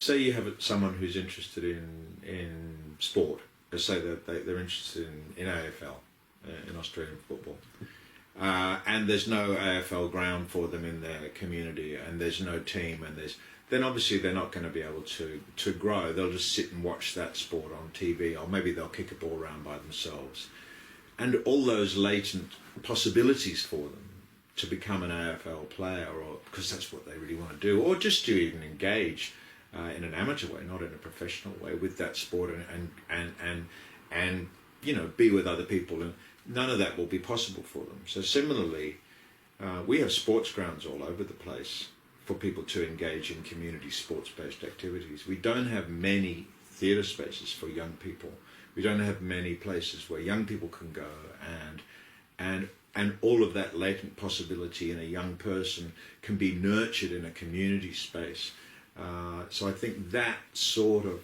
say you have someone who's interested in sport. Let's say that they're interested in AFL, in Australian football. And there's no AFL ground for them in their community, and there's no team, and then obviously they're not going to be able to grow. They'll just sit and watch that sport on TV, or maybe they'll kick a ball around by themselves. And all those latent possibilities for them to become an AFL player, or because that's what they really want to do, or just to even engage in an amateur way, not in a professional way, with that sport, and you know, be with other people, and none of that will be possible for them. So similarly, we have sports grounds all over the place for people to engage in community sports-based activities. We don't have many theatre spaces for young people. We don't have many places where young people can go, and all of that latent possibility in a young person can be nurtured in a community space. So I think that sort of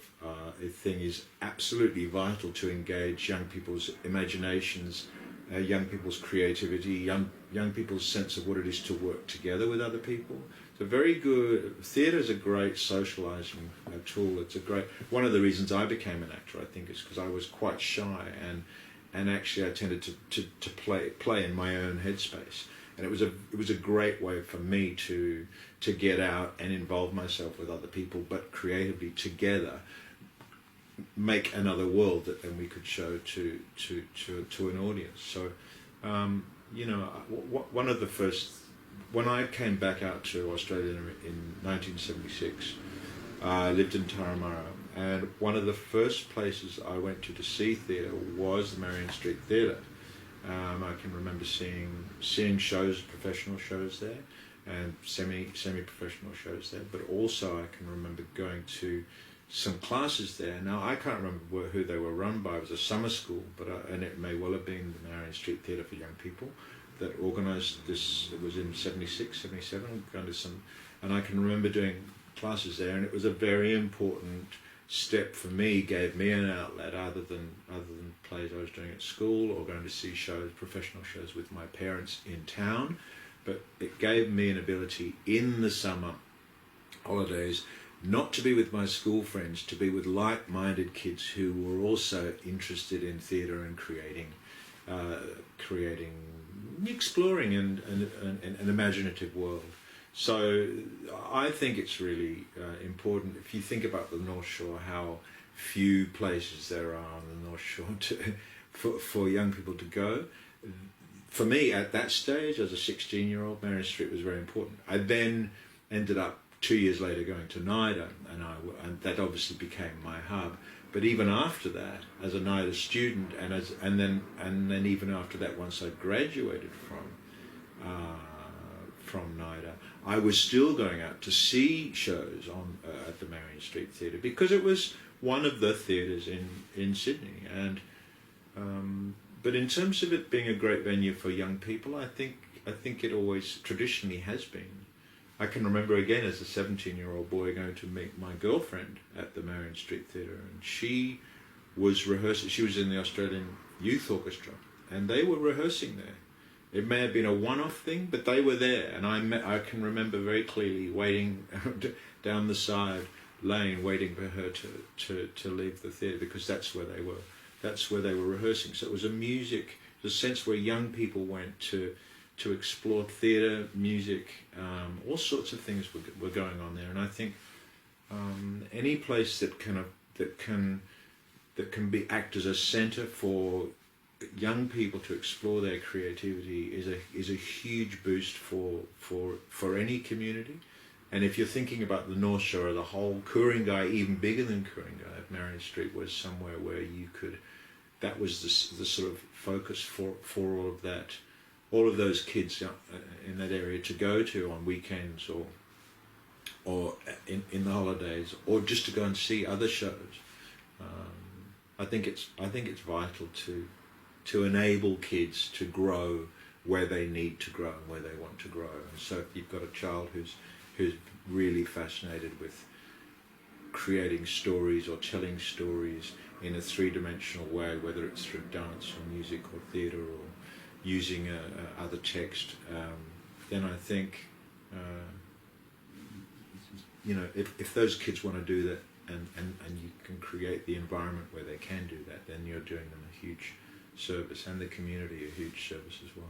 thing is absolutely vital to engage young people's imaginations, young people's creativity, young people's sense of what it is to work together with other people. So very good. Theatre is a great socialising tool. It's a great. One of the reasons I became an actor, I think, is because I was quite shy, and actually I tended to play in my own headspace. And it was a great way for me to get out and involve myself with other people, but creatively together make another world that then we could show to an audience. So you know, one of the first, when I came back out to Australia in 1976, I lived in Turramurra, and one of the first places I went to see theatre was the Marion Street Theatre. I can remember seeing shows, professional shows there, and semi-professional shows there. But also I can remember going to some classes there. Now I can't remember who they were run by. It was a summer school, and it may well have been the Marion Street Theatre for Young People that organised this. It was in 76, 77, going to some, and I can remember doing classes there, and it was a very important step for me, gave me an outlet other than plays I was doing at school or going to see shows, professional shows with my parents in town. But it gave me an ability in the summer holidays not to be with my school friends, to be with like-minded kids who were also interested in theatre and exploring an imaginative world. So I think it's really important, if you think about the North Shore, how few places there are on the North Shore for young people to go. For me, at that stage, as a 16-year-old, Marion Street was very important. I then ended up 2 years later going to NIDA, and that obviously became my hub. But even after that, as a NIDA student, and then even after that, once I graduated from NIDA, I was still going out to see shows on at the Marion Street Theatre, because it was one of the theatres in Sydney. And but in terms of it being a great venue for young people, I think it always traditionally has been. I can remember again as a 17-year-old boy going to meet my girlfriend at the Marion Street Theatre, and she was rehearsing. She was in the Australian Youth Orchestra, and they were rehearsing there. It may have been a one-off thing, but they were there, and I can remember very clearly waiting down the side lane, waiting for her to leave the theatre, because that's where they were. That's where they were rehearsing. So it was the sense where young people went to explore theatre, music, all sorts of things were going on there. And I think any place that can act as a centre for young people to explore their creativity is a huge boost for any community. And if you're thinking about the North Shore, the whole Ku-ring-gai, even bigger than Ku-ring-gai, Marion Street was somewhere where you could. That was the sort of focus for all of that. All of those kids in that area to go to on weekends or in the holidays, or just to go and see other shows. I think it's vital to enable kids to grow where they need to grow and where they want to grow. And so if you've got a child who's really fascinated with creating stories or telling stories in a three-dimensional way, whether it's through dance or music or theatre or using other text, then I think if those kids want to do that, and you can create the environment where they can do that, then you're doing them a huge service, and the community a huge service as well.